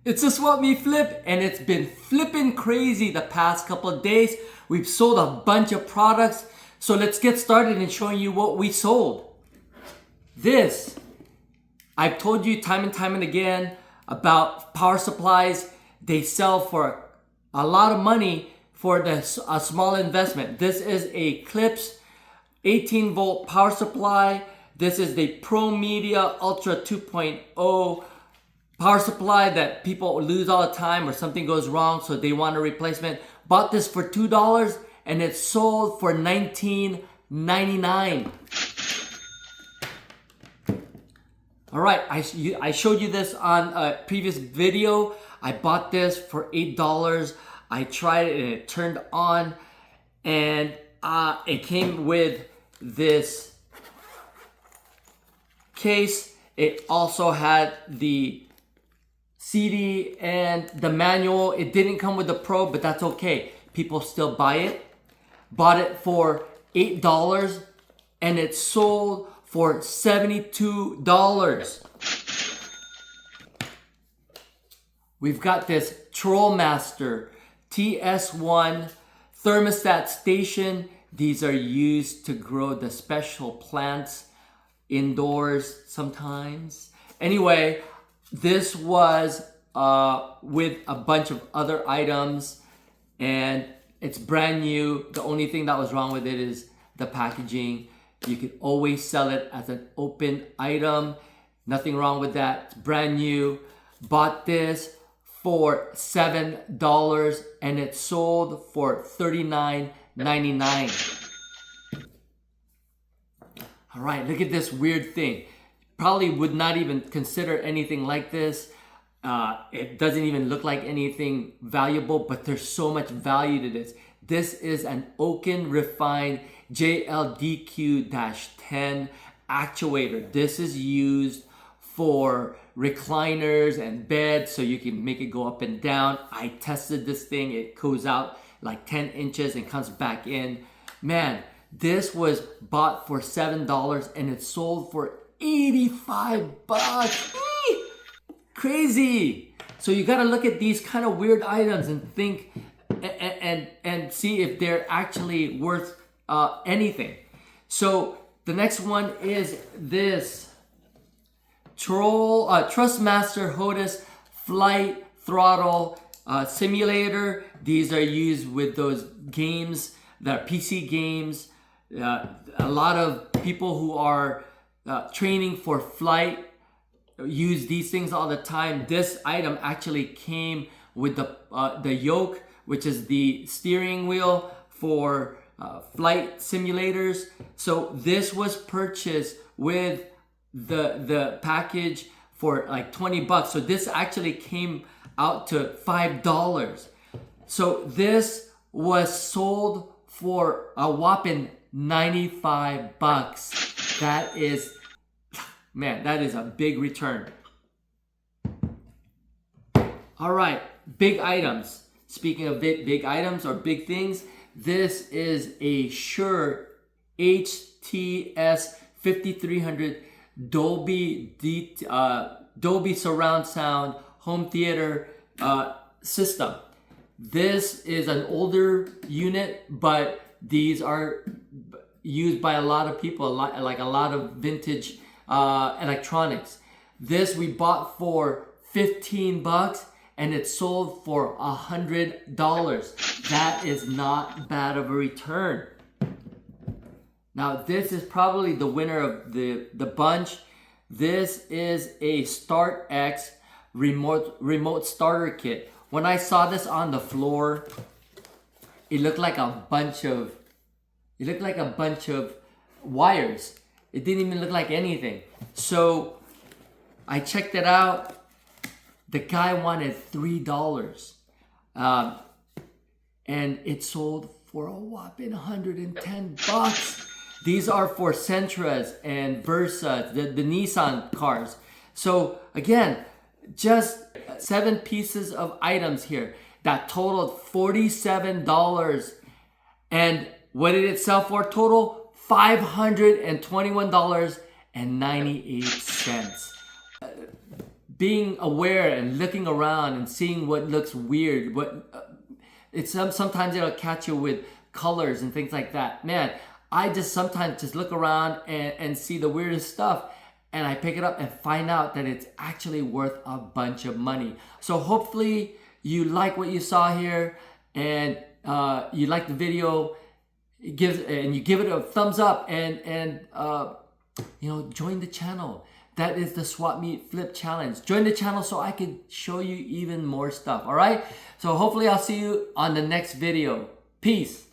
It's a Swap Me Flip, and it's been flipping crazy the past couple of days. We've sold a bunch of products, so let's get started in showing you what we sold. This, I've told you time and time and again about power supplies. They sell for a lot of money for a small investment. This is a Klipsch 18 volt power supply. This is the Pro Media Ultra 2.0 power supply that people lose all the time or something goes wrong, so they want a replacement. Bought this for $2 and it sold for $19.99. All right, I showed you this on a previous video. I bought this for $8. I tried it and it turned on, and it came with this case. It also had the CD and the manual. It didn't come with the Pro, but that's okay. People still buy it. Bought it for $8 and it sold for $72. We've got this TrolMaster TS1 thermostat station. These are used to grow the special plants indoors sometimes. Anyway, this was with a bunch of other items, and it's brand new. The only thing that was wrong with it is the packaging. You could always sell it as an open item. Nothing wrong with that. It's brand new. Bought this for $7 and it sold for $39.99. All right, look at this weird thing. Probably would not even consider anything like this. It doesn't even look like anything valuable, but there's so much value to this. This is an Okin refined JLDQ-10 actuator. This is used for recliners and beds, so you can make it go up and down. I tested this thing. It goes out like 10 inches and comes back in. Man, this was bought for $7 and it sold for $85. Crazy. So you got to look at these kind of weird items and think and see if they're actually worth anything. So the next one is this Thrustmaster HOTUS Flight Throttle simulator. These are used with those games that are PC games. A lot of people who are training for flight use these things all the time. This item actually came with the yoke, which is the steering wheel for flight simulators. So this was purchased with the package for like $20. So this actually came out to $5. So this was sold for a whopping $95. That is, man, that is a big return. All right, big items. Speaking of big items or big things, this is a Shure HTS 5300 Dolby surround sound home theater system. This is an older unit, but these are used by a lot of people, like a lot of vintage electronics. This we bought for $15 and it sold for $100. That is not bad of a return. Now this is probably the winner of the bunch. This is a StartX remote starter kit. When I saw this on the floor, it looked like a bunch of wires. It didn't even look like anything. So I checked it out. The guy wanted $3. And it sold for a whopping $110. These are for Sentras and Versas, the Nissan cars. So again, just 7 pieces of items here that totaled $47. And what did it sell for total? $521.98. being aware and looking around and seeing what looks weird, it's sometimes it'll catch you with colors and things like that. Man, I just sometimes just look around and see the weirdest stuff, and I pick it up and find out that it's actually worth a bunch of money. So hopefully you like what you saw here, and you like the video. You give it a thumbs up, and you know, join the channel. That is the Swap Meet Flip Challenge. Join the channel so I can show you even more stuff. All right. So hopefully I'll see you on the next video. Peace.